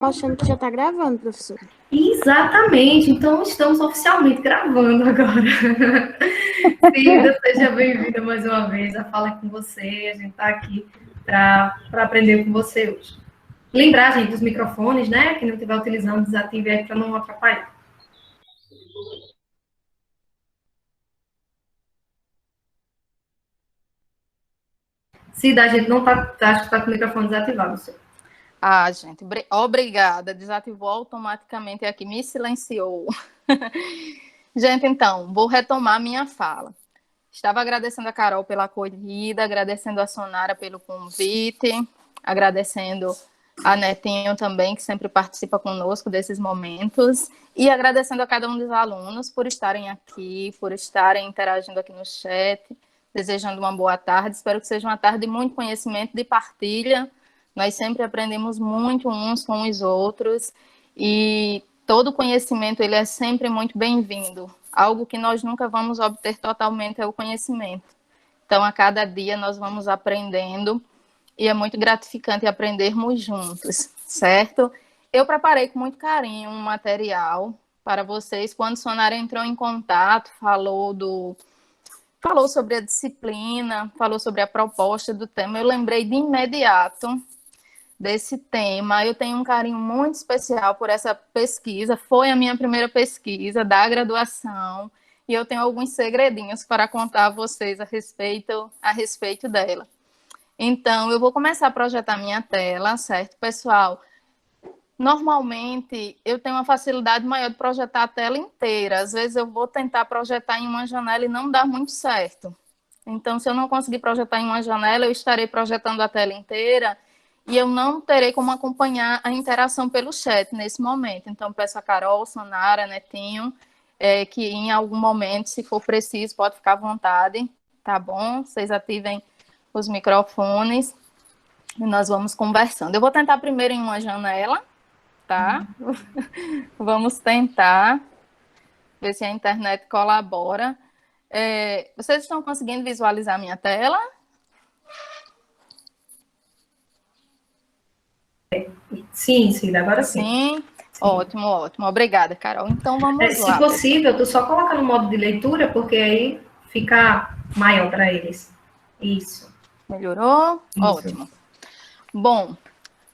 Achando que já está gravando, professora. Exatamente, então estamos oficialmente gravando agora. Cida, seja bem-vinda mais uma vez. A fala é com você, a gente está aqui para aprender com você hoje. Lembrar, gente, dos microfones, né? Quem não estiver utilizando, desative aí para não atrapalhar. Cida, a gente não está, acho que está com o microfone desativado, senhor. Ah, gente, obrigada. Desativou automaticamente aqui, me silenciou. Gente, então, vou retomar minha fala. Estava agradecendo a Carol pela acolhida, agradecendo a Sonara pelo convite, agradecendo a Netinho também, que sempre participa conosco desses momentos, e agradecendo a cada um dos alunos por estarem aqui, por estarem interagindo aqui no chat, desejando uma boa tarde. Espero que seja uma tarde de muito conhecimento, de partilha. Nós sempre aprendemos muito uns com os outros, e todo conhecimento ele é sempre muito bem-vindo. Algo que nós nunca vamos obter totalmente é o conhecimento. Então, a cada dia nós vamos aprendendo e é muito gratificante aprendermos juntos, certo? Eu preparei com muito carinho um material para vocês. Quando Sonara entrou em contato, falou sobre a disciplina, falou sobre a proposta do tema, eu lembrei de imediato desse tema. Eu tenho um carinho muito especial por essa pesquisa. Foi a minha primeira pesquisa da graduação e eu tenho alguns segredinhos para contar a vocês a respeito dela. Então, eu vou começar a projetar minha tela, certo, pessoal? Normalmente, eu tenho uma facilidade maior de projetar a tela inteira. Às vezes, eu vou tentar projetar em uma janela e não dá muito certo. Então, se eu não conseguir projetar em uma janela, eu estarei projetando a tela inteira e eu não terei como acompanhar a interação pelo chat nesse momento. Então, peço a Carol, Sonara, Netinho, que em algum momento, se for preciso, pode ficar à vontade, tá bom? Vocês ativem os microfones e nós vamos conversando. Eu vou tentar primeiro em uma janela, tá? Vamos tentar ver se a internet colabora. Vocês estão conseguindo visualizar minha tela? Sim, Cida, agora sim. Sim? Sim. Ótimo, ótimo. Obrigada, Carol. Então vamos Se lá, pessoal. possível, tu só coloca no modo de leitura, porque aí fica maior para eles. Isso. Melhorou? Isso. Ótimo. Bom,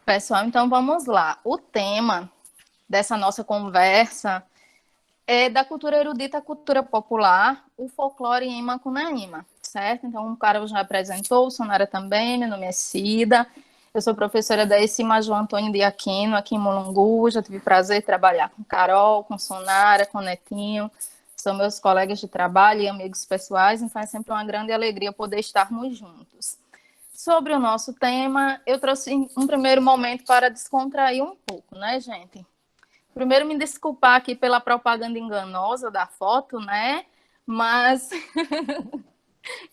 pessoal, então vamos lá. O tema dessa nossa conversa é da cultura erudita à cultura popular, o folclore em Macunaíma, certo? Então, o Carol já apresentou, o Sonara também, meu nome é Cida, eu sou professora da ECIMA João Antônio de Aquino, aqui em Mulungu, já tive o prazer de trabalhar com Carol, com Sonara, com Netinho, são meus colegas de trabalho e amigos pessoais, então é sempre uma grande alegria poder estarmos juntos. Sobre o nosso tema, eu trouxe um primeiro momento para descontrair um pouco, né, gente? Primeiro, me desculpar aqui pela propaganda enganosa da foto, né? Mas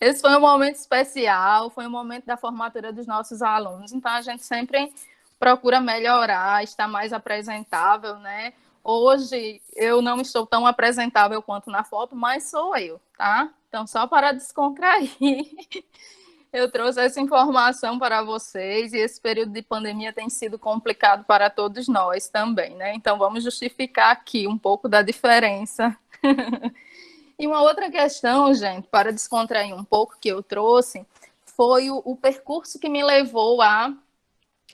esse foi um momento especial, foi um momento da formatura dos nossos alunos. Então, a gente sempre procura melhorar, estar mais apresentável, né? Hoje, eu não estou tão apresentável quanto na foto, mas sou eu, tá? Então, só para descontrair, eu trouxe essa informação para vocês e esse período de pandemia tem sido complicado para todos nós também, né? Então vamos justificar aqui um pouco da diferença. E uma outra questão, gente, para descontrair um pouco que eu trouxe, foi o percurso que me levou a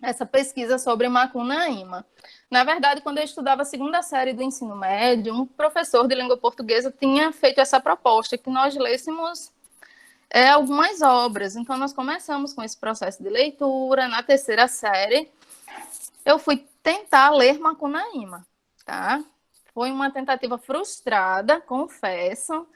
essa pesquisa sobre Macunaíma. Na verdade, quando eu estudava a segunda série do ensino médio, um professor de língua portuguesa tinha feito essa proposta, que nós lêssemos algumas obras. Então, nós começamos com esse processo de leitura. Na terceira série, eu fui tentar ler Macunaíma, tá? Foi uma tentativa frustrada, confesso,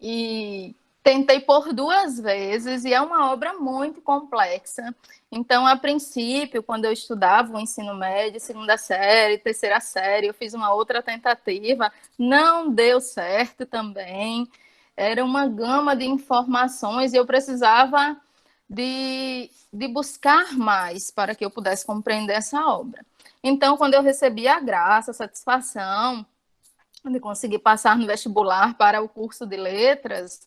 e tentei por duas vezes, e é uma obra muito complexa. Então, a princípio, quando eu estudava o ensino médio, segunda série, terceira série, eu fiz uma outra tentativa, não deu certo também. Era uma gama de informações e eu precisava de buscar mais para que eu pudesse compreender essa obra. Então, quando eu recebi a graça, a satisfação de conseguir passar no vestibular para o curso de letras,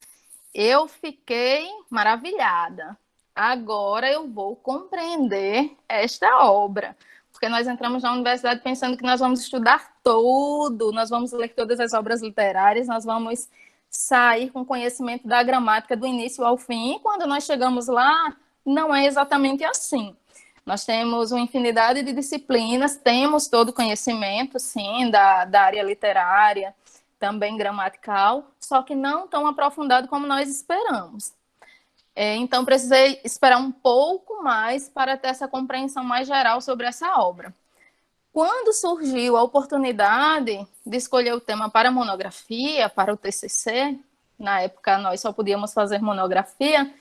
eu fiquei maravilhada. Agora eu vou compreender esta obra, porque nós entramos na universidade pensando que nós vamos estudar tudo, nós vamos ler todas as obras literárias, nós vamos sair com conhecimento da gramática do início ao fim, e quando nós chegamos lá, não é exatamente assim. Nós temos uma infinidade de disciplinas, temos todo o conhecimento, sim, da área literária, também gramatical, só que não tão aprofundado como nós esperamos. Então, precisei esperar um pouco mais para ter essa compreensão mais geral sobre essa obra. Quando surgiu a oportunidade de escolher o tema para a monografia, para o TCC, na época nós só podíamos fazer monografia,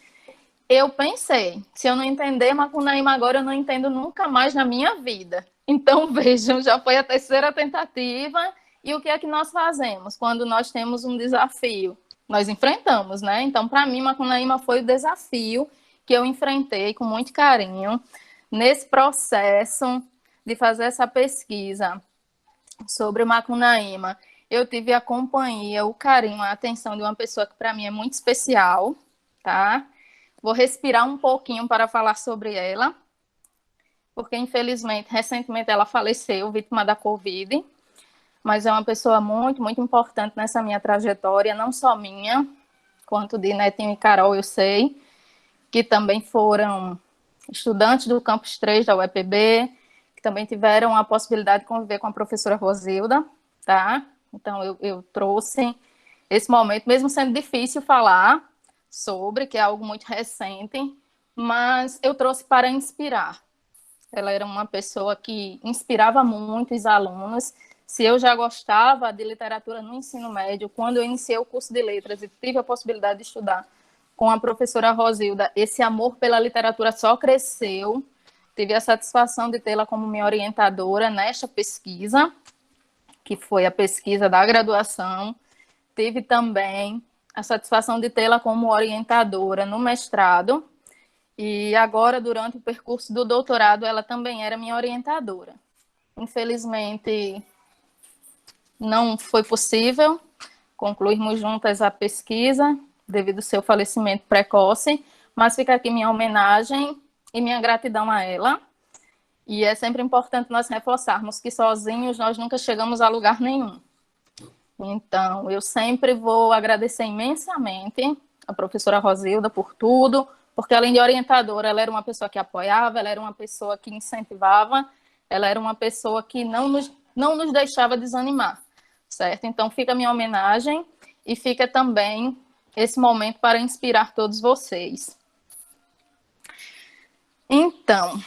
eu pensei, se eu não entender Macunaíma agora, eu não entendo nunca mais na minha vida. Então, vejam, já foi a terceira tentativa, e o que é que nós fazemos quando nós temos um desafio? Nós enfrentamos, né? Então, para mim, Macunaíma foi o desafio que eu enfrentei com muito carinho nesse processo de fazer essa pesquisa sobre Macunaíma. Eu tive a companhia, o carinho, a atenção de uma pessoa que para mim é muito especial, tá? Vou respirar um pouquinho para falar sobre ela, porque infelizmente, recentemente ela faleceu, vítima da Covid, mas é uma pessoa muito, muito importante nessa minha trajetória, não só minha, quanto de Netinho e Carol, eu sei, que também foram estudantes do Campus 3 da UEPB, que também tiveram a possibilidade de conviver com a professora Rosilda, tá? Então, eu trouxe esse momento, mesmo sendo difícil falar sobre, que é algo muito recente, mas eu trouxe para inspirar. Ela era uma pessoa que inspirava muito os alunos. Se eu já gostava de literatura no ensino médio, quando eu iniciei o curso de letras e tive a possibilidade de estudar com a professora Rosilda, esse amor pela literatura só cresceu. Tive a satisfação de tê-la como minha orientadora nesta pesquisa, que foi a pesquisa da graduação. Tive também a satisfação de tê-la como orientadora no mestrado. E agora, durante o percurso do doutorado, ela também era minha orientadora. Infelizmente, não foi possível concluirmos juntas a pesquisa, devido ao seu falecimento precoce, mas fica aqui minha homenagem e minha gratidão a ela. E é sempre importante nós reforçarmos que sozinhos nós nunca chegamos a lugar nenhum. Então, eu sempre vou agradecer imensamente a professora Rosilda por tudo, porque além de orientadora, ela era uma pessoa que apoiava, ela era uma pessoa que incentivava, ela era uma pessoa que não nos deixava desanimar, certo? Então, fica a minha homenagem e fica também esse momento para inspirar todos vocês. Então,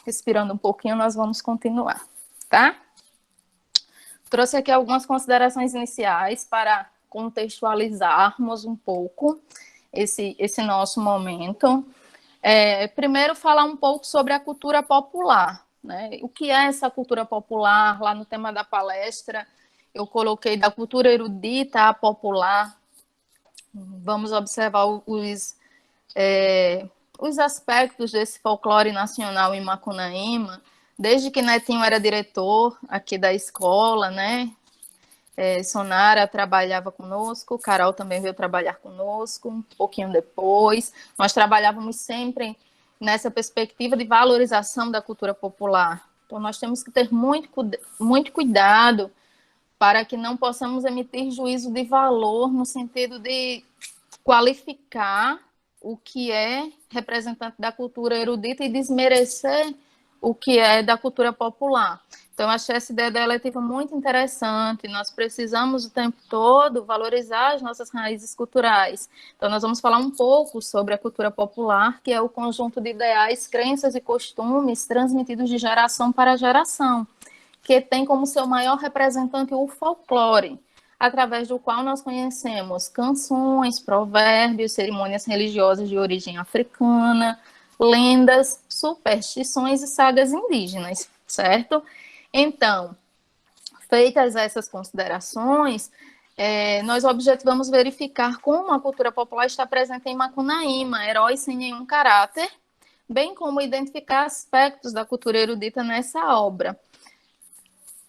respirando um pouquinho, nós vamos continuar, tá? Trouxe aqui algumas considerações iniciais para contextualizarmos um pouco esse nosso momento. Primeiro, falar um pouco sobre a cultura popular, né? O que é essa cultura popular? Lá no tema da palestra, eu coloquei da cultura erudita à popular. Vamos observar os aspectos desse folclore nacional em Macunaíma, desde que Netinho era diretor aqui da escola, né? Sonara trabalhava conosco, Carol também veio trabalhar conosco, um pouquinho depois. Nós trabalhávamos sempre nessa perspectiva de valorização da cultura popular. Então, nós temos que ter muito cuidado para que não possamos emitir juízo de valor no sentido de qualificar o que é representante da cultura erudita e desmerecer o que é da cultura popular. Então, eu achei essa ideia da eletiva muito interessante. Nós precisamos o tempo todo valorizar as nossas raízes culturais. Então, nós vamos falar um pouco sobre a cultura popular, que é o conjunto de ideais, crenças e costumes transmitidos de geração para geração, que tem como seu maior representante o folclore, através do qual nós conhecemos canções, provérbios, cerimônias religiosas de origem africana, lendas, superstições e sagas indígenas, certo? Então, feitas essas considerações, nós objetivamos verificar como a cultura popular está presente em Macunaíma, heróis sem nenhum caráter, bem como identificar aspectos da cultura erudita nessa obra.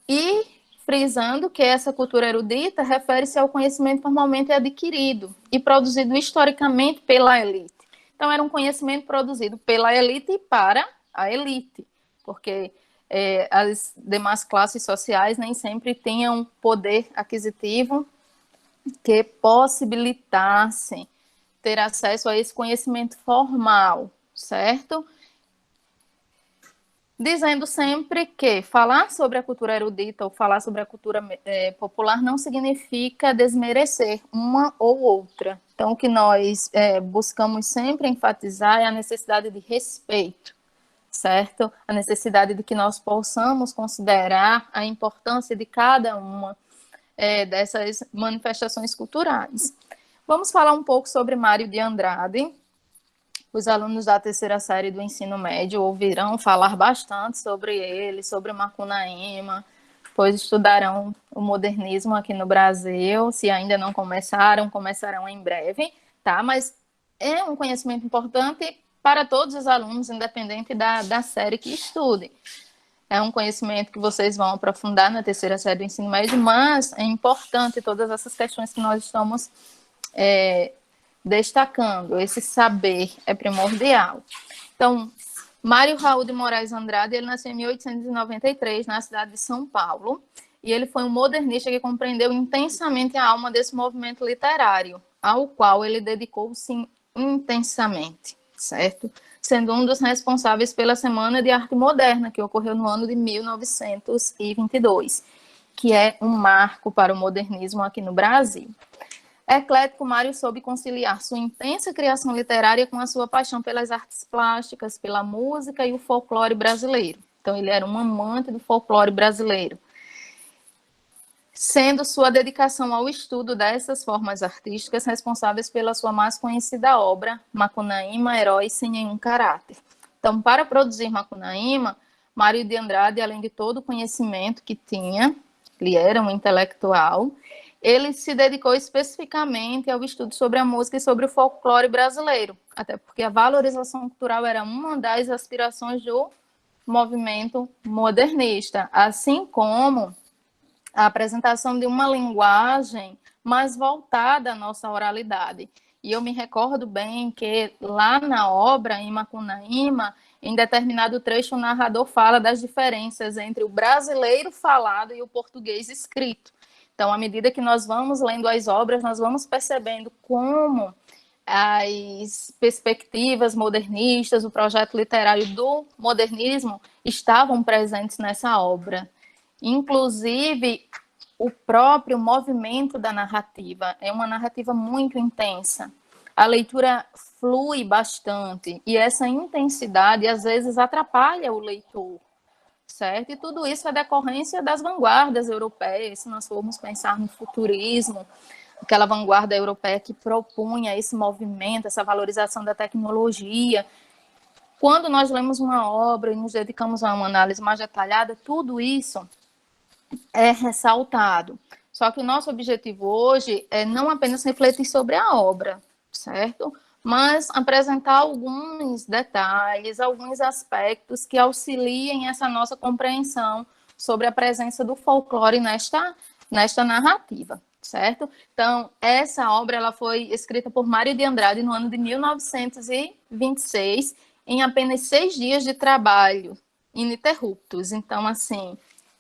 E frisando que essa cultura erudita refere-se ao conhecimento normalmente adquirido e produzido historicamente pela elite. Então, era um conhecimento produzido pela elite e para a elite, porque as demais classes sociais nem sempre tinham poder aquisitivo que possibilitasse ter acesso a esse conhecimento formal, certo? Dizendo sempre que falar sobre a cultura erudita ou falar sobre a cultura popular não significa desmerecer uma ou outra. Então, o que nós buscamos sempre enfatizar é a necessidade de respeito, certo? A necessidade de que nós possamos considerar a importância de cada uma dessas manifestações culturais. Vamos falar um pouco sobre Mário de Andrade. Os alunos da terceira série do ensino médio ouvirão falar bastante sobre ele, sobre Macunaíma, pois estudarão o modernismo aqui no Brasil. Se ainda não começaram, começarão em breve, tá? Mas é um conhecimento importante para todos os alunos, independente da série que estudem. É um conhecimento que vocês vão aprofundar na terceira série do ensino médio, mas é importante todas essas questões que nós estamos destacando. Esse saber é primordial. Então, Mário Raul de Moraes Andrade, ele nasceu em 1893, na cidade de São Paulo, e ele foi um modernista que compreendeu intensamente a alma desse movimento literário, ao qual ele dedicou-se intensamente, certo? Sendo um dos responsáveis pela Semana de Arte Moderna, que ocorreu no ano de 1922, que é um marco para o modernismo aqui no Brasil. Eclético, Mário soube conciliar sua intensa criação literária com a sua paixão pelas artes plásticas, pela música e o folclore brasileiro. Então, ele era um amante do folclore brasileiro, sendo sua dedicação ao estudo dessas formas artísticas responsáveis pela sua mais conhecida obra, Macunaíma, Herói Sem Nenhum Caráter. Então, para produzir Macunaíma, Mário de Andrade, além de todo o conhecimento que tinha, ele era um intelectual, ele se dedicou especificamente ao estudo sobre a música e sobre o folclore brasileiro, até porque a valorização cultural era uma das aspirações do movimento modernista, assim como a apresentação de uma linguagem mais voltada à nossa oralidade. E eu me recordo bem que lá na obra, em Macunaíma, em determinado trecho, o narrador fala das diferenças entre o brasileiro falado e o português escrito. Então, à medida que nós vamos lendo as obras, nós vamos percebendo como as perspectivas modernistas, o projeto literário do modernismo estavam presentes nessa obra. Inclusive, o próprio movimento da narrativa é uma narrativa muito intensa. A leitura flui bastante e essa intensidade, às vezes, atrapalha o leitor, certo? E tudo isso é decorrência das vanguardas europeias. Se nós formos pensar no futurismo, aquela vanguarda europeia que propunha esse movimento, essa valorização da tecnologia. Quando nós lemos uma obra e nos dedicamos a uma análise mais detalhada, tudo isso é ressaltado. Só que o nosso objetivo hoje é não apenas refletir sobre a obra, certo? Mas apresentar alguns detalhes, alguns aspectos que auxiliem essa nossa compreensão sobre a presença do folclore nesta narrativa, certo? Então, essa obra ela foi escrita por Mário de Andrade no ano de 1926, em apenas 6 dias de trabalho ininterruptos. Então, assim,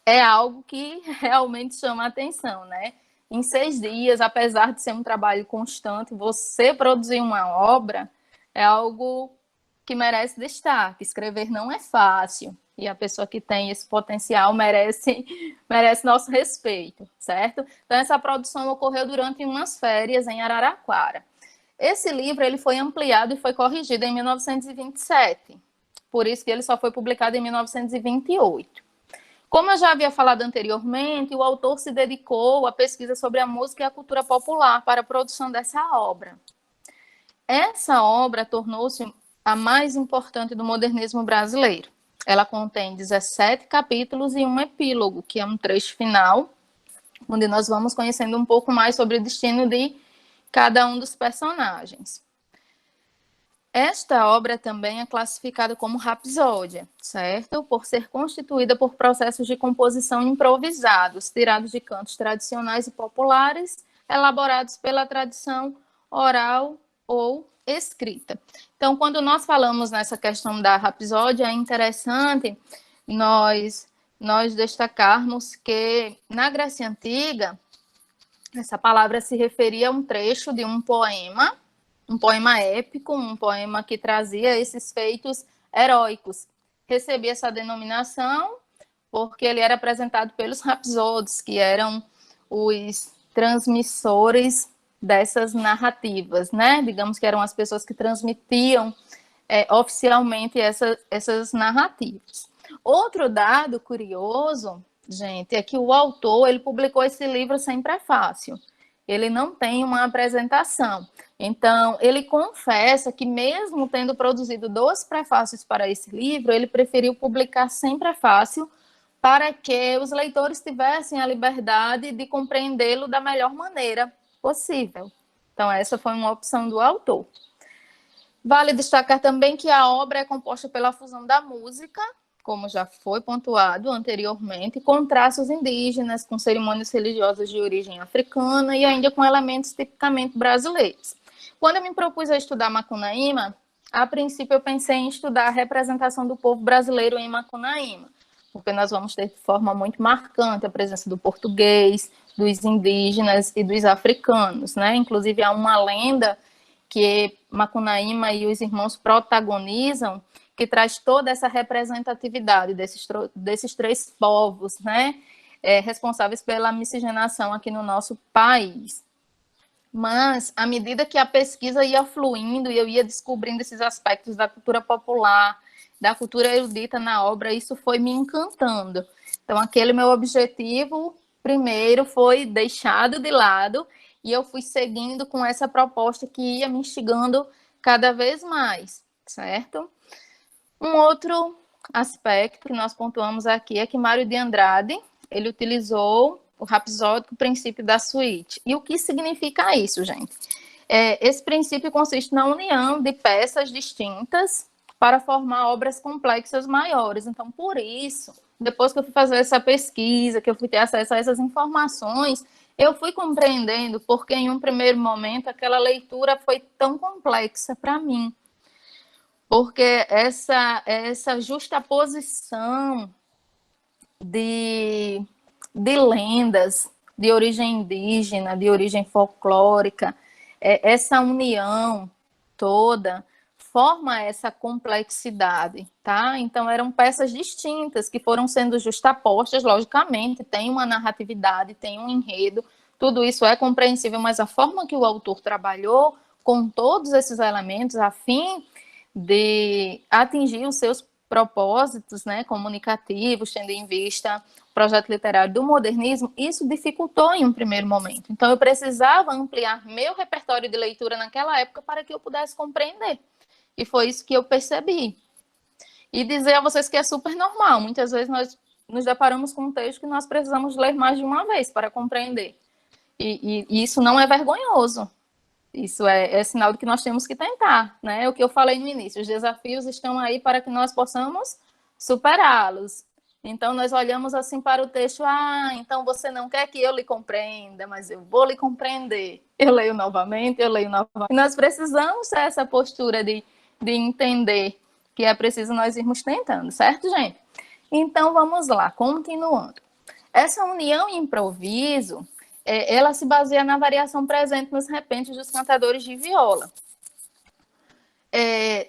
é algo que realmente chama a atenção, né? Em 6 dias, apesar de ser um trabalho constante, você produzir uma obra é algo que merece destaque. Escrever não é fácil. E a pessoa que tem esse potencial merece nosso respeito, certo? Então, essa produção ocorreu durante umas férias em Araraquara. Esse livro ele foi ampliado e foi corrigido em 1927. Por isso que ele só foi publicado em 1928. Como eu já havia falado anteriormente, o autor se dedicou à pesquisa sobre a música e a cultura popular para a produção dessa obra. Essa obra tornou-se a mais importante do modernismo brasileiro. Ela contém 17 capítulos e um epílogo, que é um trecho final, onde nós vamos conhecendo um pouco mais sobre o destino de cada um dos personagens. Esta obra também é classificada como rapsódia, certo? Por ser constituída por processos de composição improvisados, tirados de cantos tradicionais e populares, elaborados pela tradição oral ou escrita. Então, quando nós falamos nessa questão da rapsódia, é interessante nós destacarmos que na Grécia Antiga, essa palavra se referia a um trecho de um poema épico, um poema que trazia esses feitos heróicos. Recebia essa denominação porque ele era apresentado pelos rapsodos, que eram os transmissores dessas narrativas, né? Digamos que eram as pessoas que transmitiam oficialmente essas narrativas. Outro dado curioso, gente, é que o autor ele publicou esse livro sem prefácio. Ele não tem uma apresentação. Então, ele confessa que mesmo tendo produzido 2 prefácios para esse livro, ele preferiu publicar sem prefácio para que os leitores tivessem a liberdade de compreendê-lo da melhor maneira possível. Então, essa foi uma opção do autor. Vale destacar também que a obra é composta pela fusão da música, como já foi pontuado anteriormente, com traços indígenas, com cerimônias religiosas de origem africana e ainda com elementos tipicamente brasileiros. Quando eu me propus a estudar Macunaíma, a princípio eu pensei em estudar a representação do povo brasileiro em Macunaíma, porque nós vamos ter de forma muito marcante a presença do português, dos indígenas e dos africanos, né? Inclusive há uma lenda que Macunaíma e os irmãos protagonizam, que traz toda essa representatividade desses 3 povos, né, responsáveis pela miscigenação aqui no nosso país. Mas, à medida que a pesquisa ia fluindo e eu ia descobrindo esses aspectos da cultura popular, da cultura erudita na obra, isso foi me encantando. Então, aquele meu objetivo, primeiro, foi deixado de lado e eu fui seguindo com essa proposta que ia me instigando cada vez mais, certo? Um outro aspecto que nós pontuamos aqui é que Mário de Andrade, ele utilizou o rapsódico princípio da suíte. E o que significa isso, gente? Esse princípio consiste na união de peças distintas para formar obras complexas maiores. Então, por isso, depois que eu fui fazer essa pesquisa, que eu fui ter acesso a essas informações, eu fui compreendendo porque, em um primeiro momento, aquela leitura foi tão complexa para mim. Porque essa justaposição de lendas de origem indígena, de origem folclórica, essa união toda forma essa complexidade, tá? Então, eram peças distintas que foram sendo justapostas, logicamente, tem uma narratividade, tem um enredo, tudo isso é compreensível, mas a forma que o autor trabalhou com todos esses elementos, a fim de atingir os seus propósitos, né, comunicativos, tendo em vista o projeto literário do modernismo, isso dificultou em um primeiro momento. Então, eu precisava ampliar meu repertório de leitura naquela época para que eu pudesse compreender. E foi isso que eu percebi. E dizer a vocês que é super normal. Muitas vezes nós nos deparamos com um texto que nós precisamos ler mais de uma vez para compreender. E isso não é vergonhoso. Isso é sinal de que nós temos que tentar, né? O que eu falei no início, os desafios estão aí para que nós possamos superá-los. Então, nós olhamos assim para o texto, então você não quer que eu lhe compreenda, mas eu vou lhe compreender. Eu leio novamente. E nós precisamos ter essa postura de entender que é preciso nós irmos tentando, certo, gente? Então, vamos lá, continuando. Essa união e improviso, ela se baseia na variação presente nos repentes dos cantadores de viola.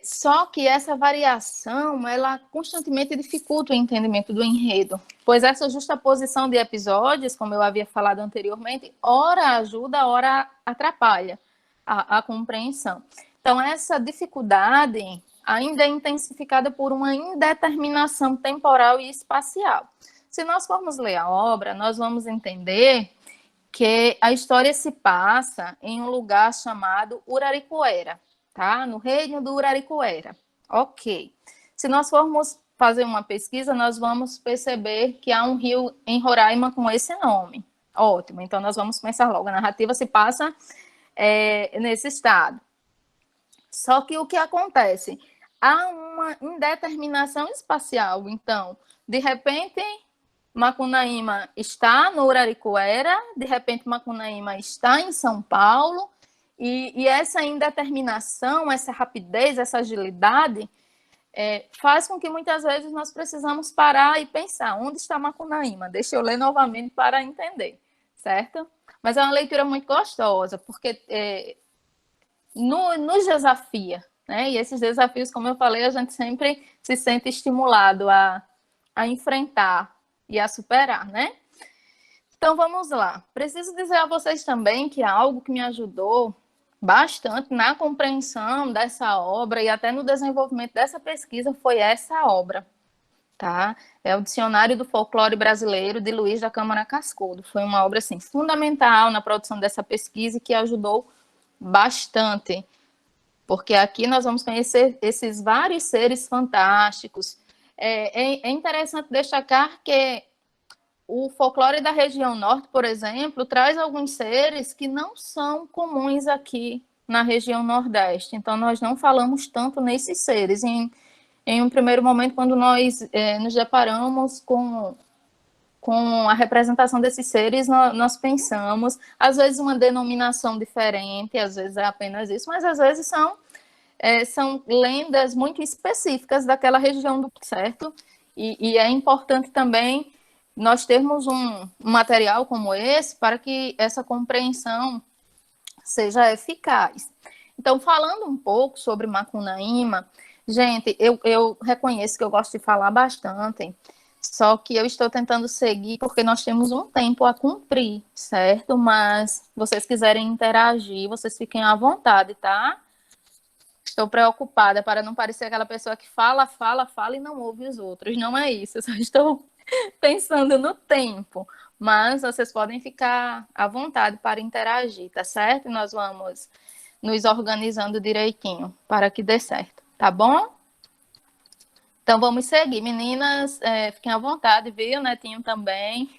Só que essa variação, ela constantemente dificulta o entendimento do enredo, pois essa justaposição de episódios, como eu havia falado anteriormente, ora ajuda, ora atrapalha a compreensão. Então, essa dificuldade ainda é intensificada por uma indeterminação temporal e espacial. Se nós formos ler a obra, nós vamos entender que a história se passa em um lugar chamado Uraricoera, tá? No reino do Uraricoera. Ok. Se nós formos fazer uma pesquisa, nós vamos perceber que há um rio em Roraima com esse nome. Ótimo. Então, nós vamos pensar logo. A narrativa se passa nesse estado. Só que o que acontece? Há uma indeterminação espacial. Então, de repente, Macunaíma está no Uraricoera, de repente Macunaíma está em São Paulo, e essa indeterminação, essa rapidez, essa agilidade, faz com que muitas vezes nós precisamos parar e pensar, onde está Macunaíma? Deixa eu ler novamente para entender, certo? Mas é uma leitura muito gostosa, porque nos desafia, né? E esses desafios, como eu falei, a gente sempre se sente estimulado a enfrentar e a superar, né? Então, vamos lá. Preciso dizer a vocês também que algo que me ajudou bastante na compreensão dessa obra e até no desenvolvimento dessa pesquisa foi essa obra, tá? É o Dicionário do Folclore Brasileiro, de Luiz da Câmara Cascudo. Foi uma obra, assim, fundamental na produção dessa pesquisa e que ajudou bastante, porque aqui nós vamos conhecer esses vários seres fantásticos. É interessante destacar que o folclore da região norte, por exemplo, traz alguns seres que não são comuns aqui na região nordeste. Então, nós não falamos tanto nesses seres. Em um primeiro momento, quando nós nos deparamos com a representação desses seres, nós pensamos, às vezes, uma denominação diferente, às vezes é apenas isso, mas às vezes são lendas muito específicas daquela região, certo? E é importante também nós termos um material como esse para que essa compreensão seja eficaz. Então, falando um pouco sobre Macunaíma, gente, eu reconheço que eu gosto de falar bastante, só que eu estou tentando seguir porque nós temos um tempo a cumprir, certo? Mas se vocês quiserem interagir, vocês fiquem à vontade, tá? Estou preocupada para não parecer aquela pessoa que fala e não ouve os outros. Não é isso, eu só estou pensando no tempo. Mas vocês podem ficar à vontade para interagir, tá certo? Nós vamos nos organizando direitinho para que dê certo, tá bom? Então vamos seguir. Meninas, fiquem à vontade, viu? Netinho também.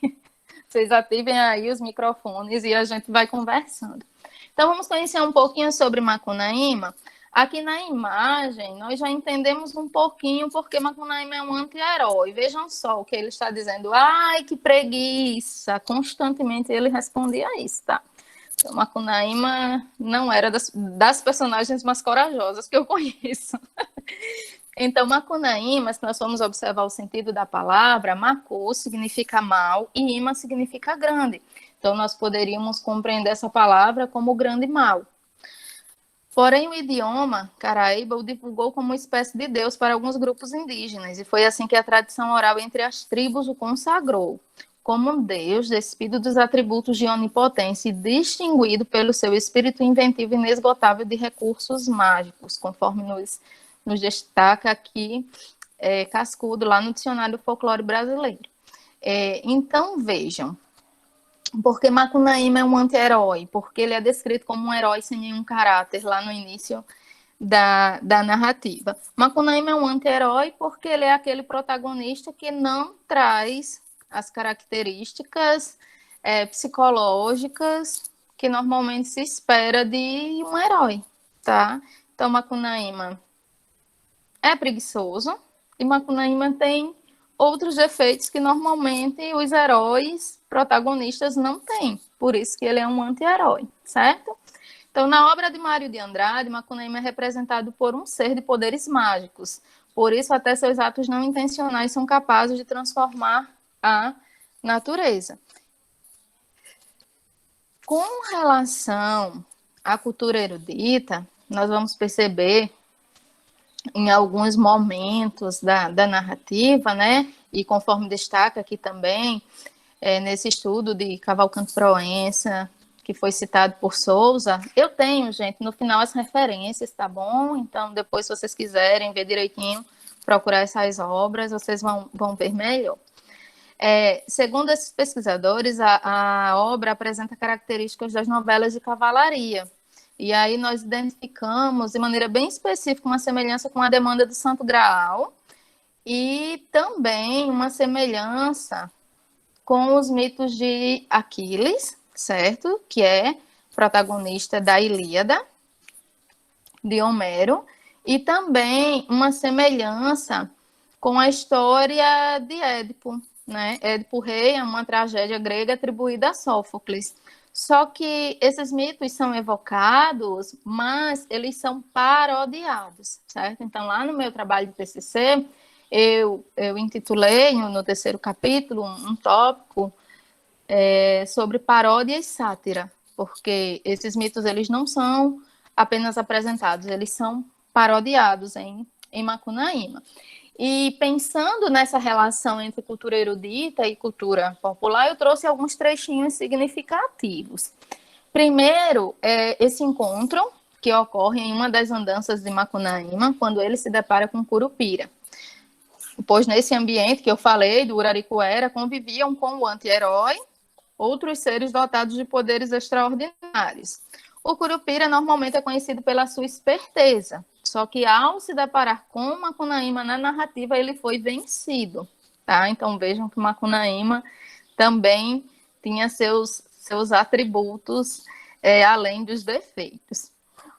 Vocês ativem aí os microfones e a gente vai conversando. Então vamos conhecer um pouquinho sobre Macunaíma. Aqui na imagem, nós já entendemos um pouquinho porque Macunaíma é um anti-herói. Vejam só o que ele está dizendo. Ai, que preguiça! Constantemente ele respondia isso, tá? Então, Macunaíma não era das personagens mais corajosas que eu conheço. Então, Macunaíma, se nós formos observar o sentido da palavra, Macu significa mal e Ima significa grande. Então, nós poderíamos compreender essa palavra como o grande mal. Porém, o idioma Caraíba o divulgou como uma espécie de Deus para alguns grupos indígenas, e foi assim que a tradição oral entre as tribos o consagrou, como um Deus despido dos atributos de onipotência e distinguido pelo seu espírito inventivo e inesgotável de recursos mágicos, conforme nos destaca aqui Cascudo, lá no Dicionário do Folclore Brasileiro. Então, vejam, porque Macunaíma é um anti-herói, porque ele é descrito como um herói sem nenhum caráter lá no início da narrativa. Macunaíma é um anti-herói porque ele é aquele protagonista que não traz as características psicológicas que normalmente se espera de um herói, tá? Então, Macunaíma é preguiçoso e Macunaíma tem outros defeitos que normalmente os heróis protagonistas não têm, por isso que ele é um anti-herói, certo? Então, na obra de Mário de Andrade, Macunaíma é representado por um ser de poderes mágicos, por isso até seus atos não intencionais são capazes de transformar a natureza. Com relação à cultura erudita, nós vamos perceber em alguns momentos da narrativa, né? E conforme destaca aqui também, nesse estudo de Cavalcante Proença, que foi citado por Souza, eu tenho, gente, no final as referências, tá bom? Então, depois, se vocês quiserem ver direitinho, procurar essas obras, vocês vão ver melhor. Segundo esses pesquisadores, a obra apresenta características das novelas de cavalaria. E aí nós identificamos, de maneira bem específica, uma semelhança com a demanda do Santo Graal e também uma semelhança com os mitos de Aquiles, certo? Que é protagonista da Ilíada, de Homero, e também uma semelhança com a história de Édipo, né? Édipo Rei é uma tragédia grega atribuída a Sófocles. Só que esses mitos são evocados, mas eles são parodiados, certo? Então, lá no meu trabalho de TCC, eu intitulei no terceiro capítulo um tópico sobre paródia e sátira, porque esses mitos eles não são apenas apresentados, eles são parodiados em Macunaíma. E pensando nessa relação entre cultura erudita e cultura popular, eu trouxe alguns trechinhos significativos. Primeiro, esse encontro que ocorre em uma das andanças de Macunaíma, quando ele se depara com Curupira. Pois nesse ambiente que eu falei, do Uraricuera, conviviam com o anti-herói, outros seres dotados de poderes extraordinários. O Curupira normalmente é conhecido pela sua esperteza, só que ao se deparar com Macunaíma na narrativa, ele foi vencido, tá? Então vejam que Macunaíma também tinha seus atributos além dos defeitos.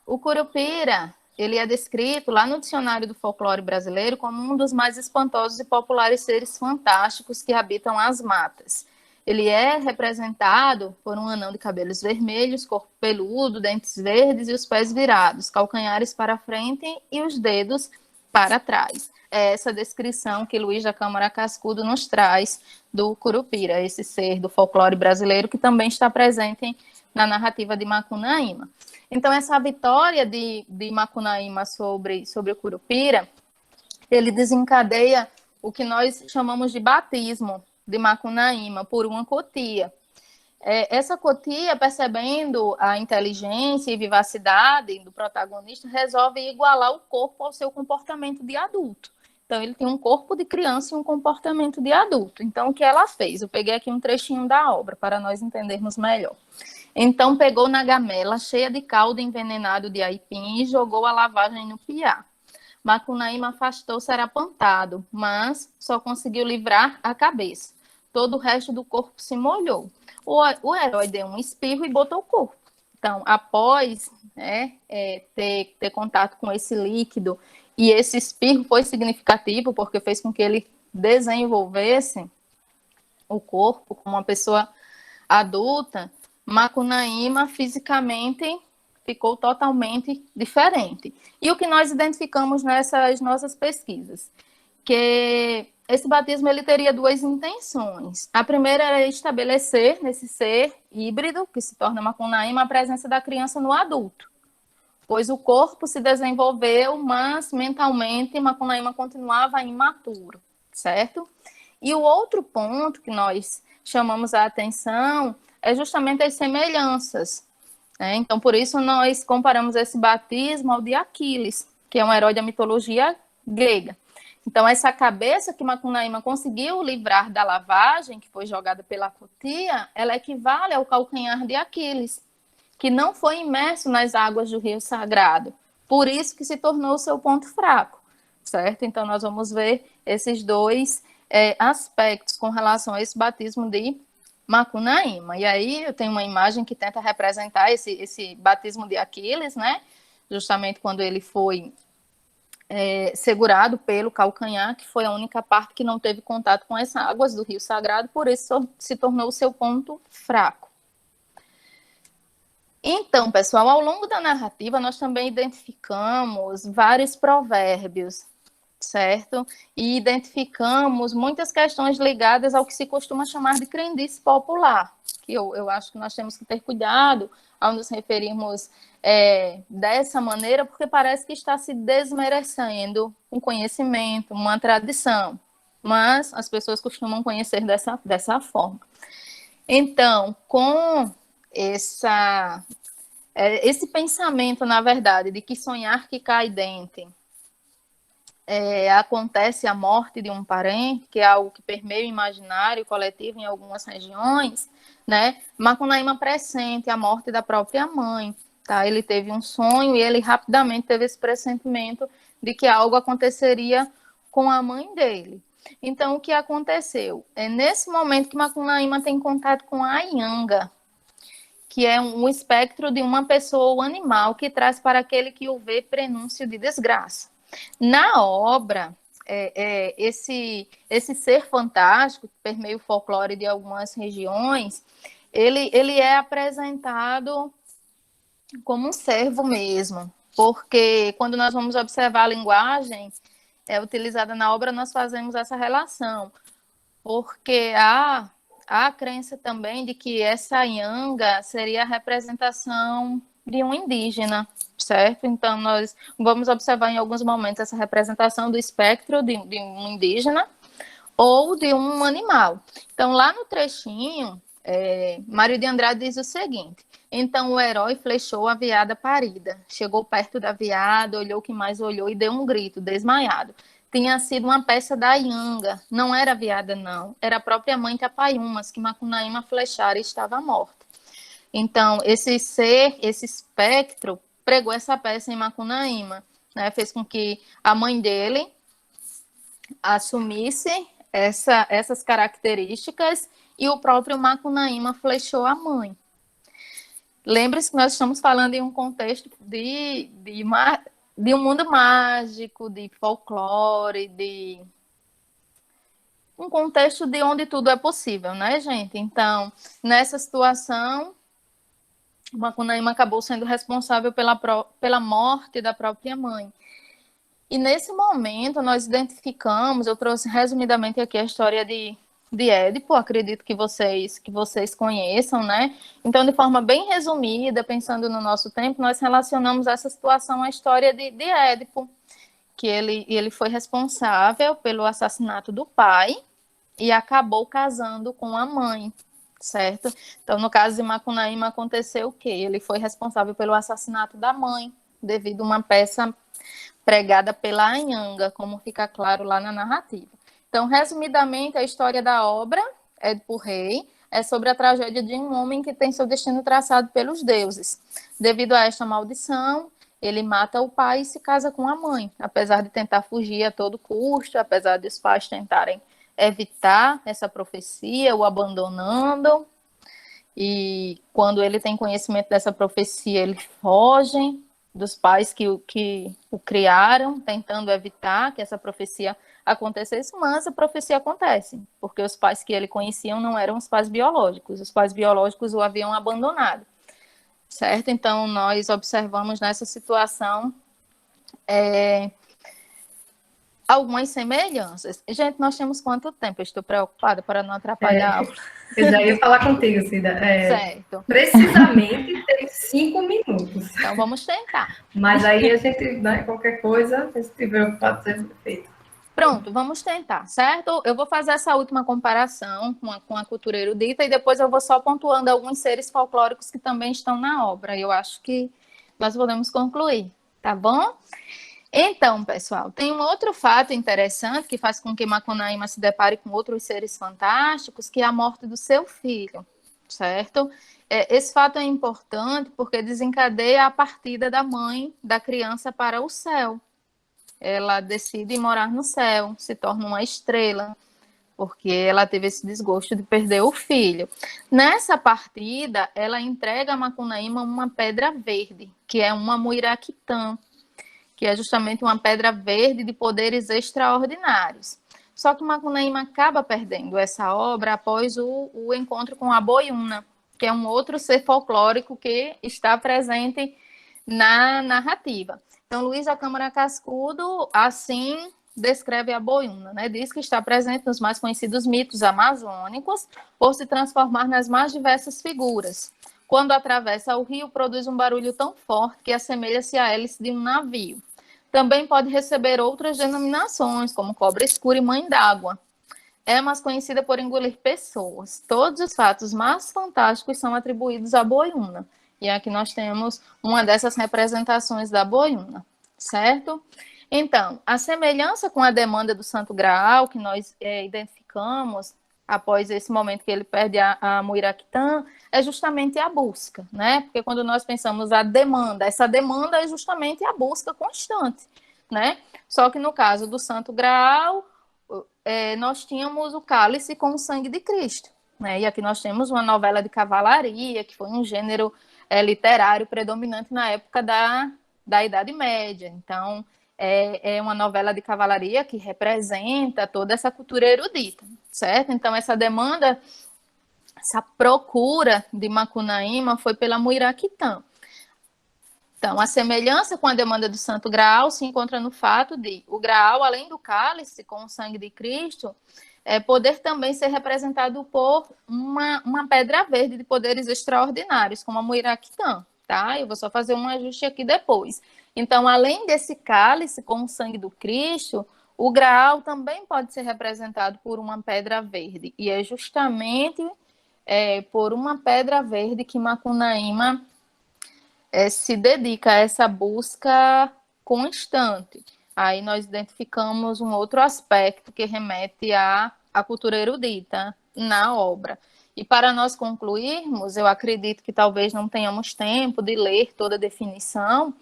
O Curupira, ele é descrito lá no dicionário do folclore brasileiro como um dos mais espantosos e populares seres fantásticos que habitam as matas. Ele é representado por um anão de cabelos vermelhos, corpo peludo, dentes verdes e os pés virados, calcanhares para frente e os dedos para trás. É essa descrição que Luiz da Câmara Cascudo nos traz do Curupira, esse ser do folclore brasileiro que também está presente na narrativa de Macunaíma. Então, essa vitória de Macunaíma sobre o Curupira, ele desencadeia o que nós chamamos de batismo de Macunaíma por uma cotia. Essa cotia, percebendo a inteligência e vivacidade do protagonista, resolve igualar o corpo ao seu comportamento de adulto. Então, ele tem um corpo de criança e um comportamento de adulto. Então, o que ela fez? Eu peguei aqui um trechinho da obra para nós entendermos melhor. Então, pegou na gamela cheia de caldo envenenado de aipim e jogou a lavagem no piá. Macunaíma afastou-se arapantado, mas só conseguiu livrar a cabeça. Todo o resto do corpo se molhou. O herói deu um espirro e botou o corpo. Então, após ter contato com esse líquido, e esse espirro foi significativo, porque fez com que ele desenvolvesse o corpo como uma pessoa adulta, Macunaíma fisicamente ficou totalmente diferente. E o que nós identificamos nessas nossas pesquisas? Que esse batismo ele teria duas intenções. A primeira era estabelecer nesse ser híbrido, que se torna Macunaíma, a presença da criança no adulto, pois o corpo se desenvolveu, mas mentalmente Macunaíma continuava imaturo, certo? E o outro ponto que nós chamamos a atenção é justamente as semelhanças. Então, por isso, nós comparamos esse batismo ao de Aquiles, que é um herói da mitologia grega. Então, essa cabeça que Macunaíma conseguiu livrar da lavagem, que foi jogada pela cotia, ela equivale ao calcanhar de Aquiles, que não foi imerso nas águas do rio sagrado. Por isso que se tornou o seu ponto fraco, certo? Então, nós vamos ver esses dois aspectos com relação a esse batismo de Macunaíma. E aí eu tenho uma imagem que tenta representar esse batismo de Aquiles, né? Justamente quando ele foi segurado pelo calcanhar, que foi a única parte que não teve contato com as águas do rio sagrado, por isso se tornou o seu ponto fraco. Então, pessoal, ao longo da narrativa, nós também identificamos vários provérbios, certo? E identificamos muitas questões ligadas ao que se costuma chamar de crendice popular, que eu acho que nós temos que ter cuidado ao nos referirmos dessa maneira, porque parece que está se desmerecendo um conhecimento, uma tradição, mas as pessoas costumam conhecer dessa forma. Então, com esse pensamento, na verdade, de que sonhar que cai dente acontece a morte de um parente, que é algo que permeia o imaginário coletivo em algumas regiões, né? Macunaíma pressente a morte da própria mãe, tá? Ele teve um sonho e ele rapidamente teve esse pressentimento de que algo aconteceria com a mãe dele. Então, o que aconteceu? É nesse momento que Macunaíma tem contato com a Ianga, que é um espectro de uma pessoa ou animal que traz para aquele que o vê prenúncio de desgraça. Na obra, esse ser fantástico, que permeia o folclore de algumas regiões, ele é apresentado como um servo mesmo, porque quando nós vamos observar a linguagem utilizada na obra, nós fazemos essa relação, porque há a crença também de que essa Yanga seria a representação de um indígena, certo? Então, nós vamos observar em alguns momentos essa representação do espectro de um indígena ou de um animal. Então, lá no trechinho, Mário de Andrade diz o seguinte: então o herói flechou a veada parida, chegou perto da veada, olhou o que mais olhou e deu um grito, desmaiado. Tinha sido uma peça da Yanga, não era a veada não, era a própria mãe Capaiumas, que Macunaíma flechara e estava morta. Então, esse ser, esse espectro, pregou essa peça em Macunaíma, né? Fez com que a mãe dele assumisse essas características e o próprio Macunaíma flechou a mãe. Lembre-se que nós estamos falando em um contexto de um mundo mágico, de folclore, de um contexto de onde tudo é possível, né, gente? Então, nessa situação, Macunaíma acabou sendo responsável pela morte da própria mãe. E nesse momento nós identificamos, eu trouxe resumidamente aqui a história de Édipo, acredito que vocês conheçam, né? Então, de forma bem resumida, pensando no nosso tempo, nós relacionamos essa situação à história de Édipo, que ele foi responsável pelo assassinato do pai e acabou casando com a mãe, certo? Então, no caso de Macunaíma, aconteceu o quê? Ele foi responsável pelo assassinato da mãe, devido a uma peça pregada pela Anhanga, como fica claro lá na narrativa. Então, resumidamente, a história da obra, Édipo Rei, é sobre a tragédia de um homem que tem seu destino traçado pelos deuses. Devido a esta maldição, ele mata o pai e se casa com a mãe, apesar de tentar fugir a todo custo, apesar de os pais tentarem evitar essa profecia, o abandonando. E quando ele tem conhecimento dessa profecia, ele foge dos pais que o criaram, tentando evitar que essa profecia acontecesse, mas a profecia acontece, porque os pais que ele conhecia não eram os pais biológicos o haviam abandonado, certo? Então, nós observamos nessa situação algumas semelhanças. Gente, nós temos quanto tempo? Eu estou preocupada para não atrapalhar a aula. Eu já ia falar contigo, Cida. Certo. Precisamente tem 5 minutos. Então, vamos tentar. Mas aí a gente, né, qualquer coisa, se tiver ocupado, ser feito. Pronto, vamos tentar, certo? Eu vou fazer essa última comparação com a cultura erudita e depois eu vou só pontuando alguns seres folclóricos que também estão na obra. Eu acho que nós podemos concluir, tá bom? Então, pessoal, tem um outro fato interessante que faz com que Macunaíma se depare com outros seres fantásticos, que é a morte do seu filho, certo? Esse fato é importante porque desencadeia a partida da mãe da criança para o céu. Ela decide morar no céu, se torna uma estrela, porque ela teve esse desgosto de perder o filho. Nessa partida, ela entrega a Macunaíma uma pedra verde, que é uma muiraquitã, que é justamente uma pedra verde de poderes extraordinários. Só que Macunaíma acaba perdendo essa obra após o encontro com a Boiúna, que é um outro ser folclórico que está presente na narrativa. Então, Luiz da Câmara Cascudo, assim, descreve a Boiúna, né? Diz que está presente nos mais conhecidos mitos amazônicos, por se transformar nas mais diversas figuras. Quando atravessa o rio, produz um barulho tão forte que assemelha-se à hélice de um navio. Também pode receber outras denominações, como cobra escura e mãe d'água. É mais conhecida por engolir pessoas. Todos os fatos mais fantásticos são atribuídos à Boiúna. E aqui nós temos uma dessas representações da Boiúna, certo? Então, a semelhança com a demanda do Santo Graal, que nós identificamos após esse momento que ele perde a Muiraquitã, é justamente a busca, né? Porque quando nós pensamos a demanda, essa demanda é justamente a busca constante, né? Só que no caso do Santo Graal, nós tínhamos o cálice com o sangue de Cristo, né? E aqui nós temos uma novela de cavalaria, que foi um gênero literário predominante na época da Idade Média. Então, é uma novela de cavalaria que representa toda essa cultura erudita, certo? Então, essa demanda essa procura de Macunaíma foi pela Muiraquitã. Então, a semelhança com a demanda do Santo Graal se encontra no fato de o Graal, além do cálice com o sangue de Cristo, poder também ser representado por uma pedra verde de poderes extraordinários, como a Muiraquitã, tá? Eu vou só fazer um ajuste aqui depois. Então, além desse cálice com o sangue do Cristo, o Graal também pode ser representado por uma pedra verde, e é justamente por uma pedra verde que Macunaíma se dedica a essa busca constante. Aí nós identificamos um outro aspecto que remete à cultura erudita na obra. E para nós concluirmos, eu acredito que talvez não tenhamos tempo de ler toda a definição,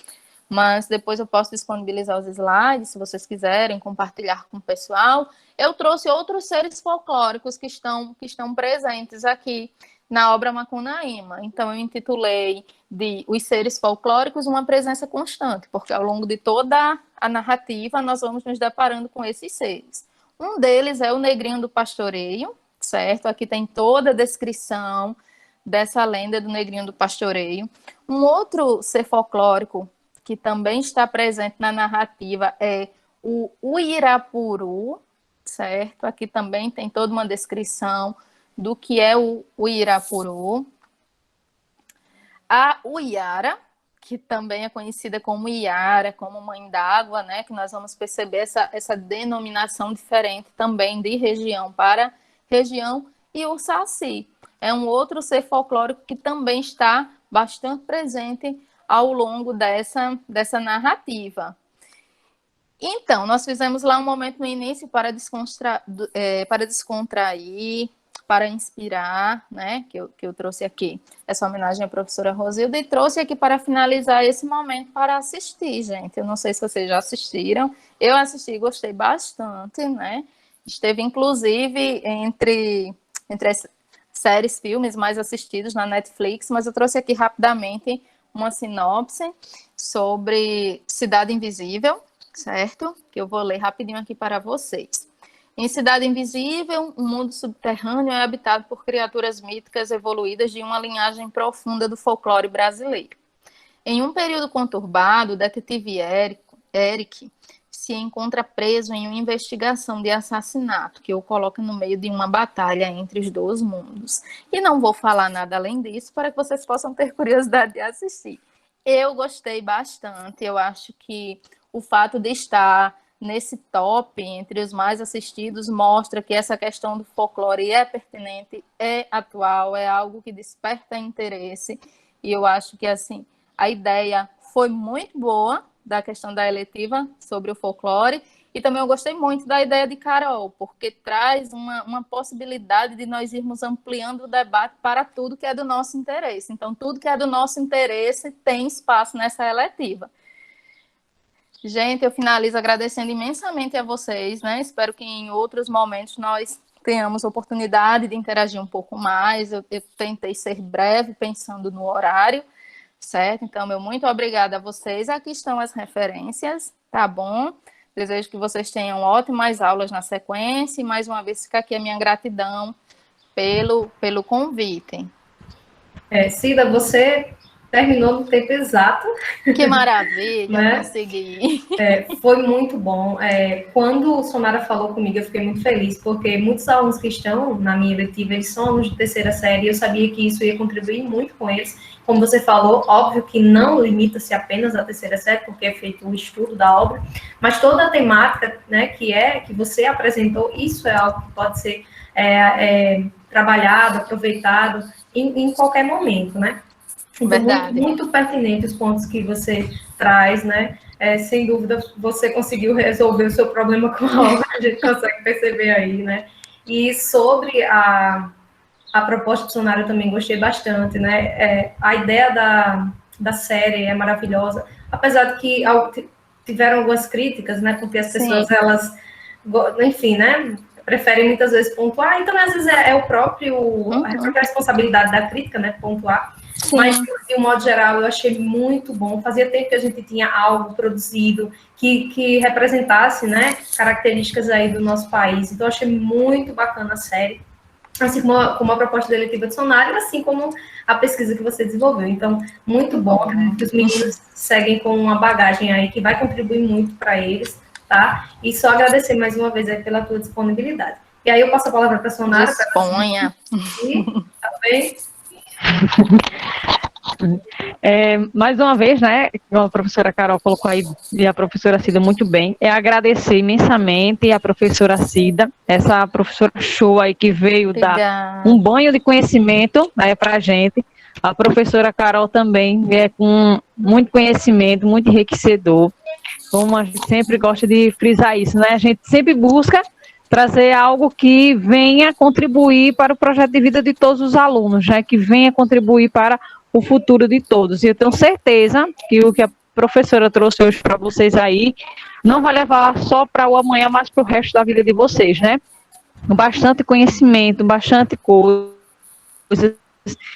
mas depois eu posso disponibilizar os slides, se vocês quiserem compartilhar com o pessoal. Eu trouxe outros seres folclóricos que estão presentes aqui na obra Macunaíma. Então, eu intitulei de Os Seres Folclóricos, uma presença constante, porque ao longo de toda a narrativa nós vamos nos deparando com esses seres. Um deles é o Negrinho do Pastoreio, certo? Aqui tem toda a descrição dessa lenda do Negrinho do Pastoreio. Um outro ser folclórico que também está presente na narrativa é o Uirapuru, certo? Aqui também tem toda uma descrição do que é o Uirapuru. A Uiara, que também é conhecida como Iara, como Mãe d'Água, né? Que nós vamos perceber essa denominação diferente também de região para região. E o Saci é um outro ser folclórico que também está bastante presente ao longo dessa narrativa. Então, nós fizemos lá um momento no início para descontrair, para inspirar, né, que eu trouxe aqui essa homenagem à professora Rosilda, e trouxe aqui para finalizar esse momento para assistir, gente. Eu não sei se vocês já assistiram, eu assisti e gostei bastante, né, esteve inclusive entre as séries, filmes mais assistidos na Netflix, mas eu trouxe aqui rapidamente uma sinopse sobre Cidade Invisível, certo? Que eu vou ler rapidinho aqui para vocês. Em Cidade Invisível, um mundo subterrâneo é habitado por criaturas míticas evoluídas de uma linhagem profunda do folclore brasileiro. Em um período conturbado, o detetive Eric se encontra preso em uma investigação de assassinato, que o coloca no meio de uma batalha entre os dois mundos. E não vou falar nada além disso, para que vocês possam ter curiosidade de assistir. Eu gostei bastante, eu acho que o fato de estar nesse top, entre os mais assistidos, mostra que essa questão do folclore é pertinente, é atual, é algo que desperta interesse, e eu acho que, assim, a ideia foi muito boa da questão da eletiva sobre o folclore, e também eu gostei muito da ideia de Carol, porque traz uma possibilidade de nós irmos ampliando o debate para tudo que é do nosso interesse. Então, tudo que é do nosso interesse tem espaço nessa eletiva. Gente, eu finalizo agradecendo imensamente a vocês, né? Espero que em outros momentos nós tenhamos oportunidade de interagir um pouco mais. Eu tentei ser breve, pensando no horário, certo? Então, meu muito obrigada a vocês. Aqui estão as referências, tá bom? Desejo que vocês tenham ótimas aulas na sequência e, mais uma vez, fica aqui a minha gratidão pelo convite. Cida, você terminou no tempo exato. Que maravilha, né? Consegui. Foi muito bom. Quando o Sonara falou comigo, eu fiquei muito feliz, porque muitos alunos que estão na minha eletiva, eles são alunos de terceira série, e eu sabia que isso ia contribuir muito com eles. Como você falou, óbvio que não limita-se apenas à terceira série, porque é feito o estudo da obra, mas toda a temática, né, que você apresentou, isso é algo que pode ser trabalhado, aproveitado em qualquer momento, né? Verdade. Muito pertinente os pontos que você traz, né? Sem dúvida, você conseguiu resolver o seu problema com a obra, a gente consegue perceber aí, né? E sobre a proposta do Sonara, eu também gostei bastante, né? A ideia da série é maravilhosa, apesar de que tiveram algumas críticas, né? Porque as pessoas, Sim. elas, enfim, né? Preferem muitas vezes pontuar, então às vezes a própria responsabilidade da crítica, né? Pontuar. Sim. Mas, de um modo geral, eu achei muito bom. Fazia tempo que a gente tinha algo produzido que representasse, né, características aí do nosso país. Então, eu achei muito bacana a série. assim como a proposta da eletiva de Sonário, assim como a pesquisa que você desenvolveu. Então, muito bom, que os meninos seguem com uma bagagem aí que vai contribuir muito para eles, tá? E só agradecer mais uma vez aí pela tua disponibilidade. E aí eu passo a palavra para a Sonário. Disponha. Tá bem? Mais uma vez, né, como a professora Carol colocou aí, e a professora Cida muito bem, agradecer imensamente a professora Cida, essa professora show aí que veio dar um banho de conhecimento, né, para a gente. A professora Carol também é com muito conhecimento, muito enriquecedor, como a gente sempre gosta de frisar isso, né, a gente sempre busca trazer algo que venha contribuir para o projeto de vida de todos os alunos, né, que venha contribuir para o futuro de todos. E eu tenho certeza que o que a professora trouxe hoje para vocês aí não vai levar só para o amanhã, mas para o resto da vida de vocês, né? Bastante conhecimento, bastante coisas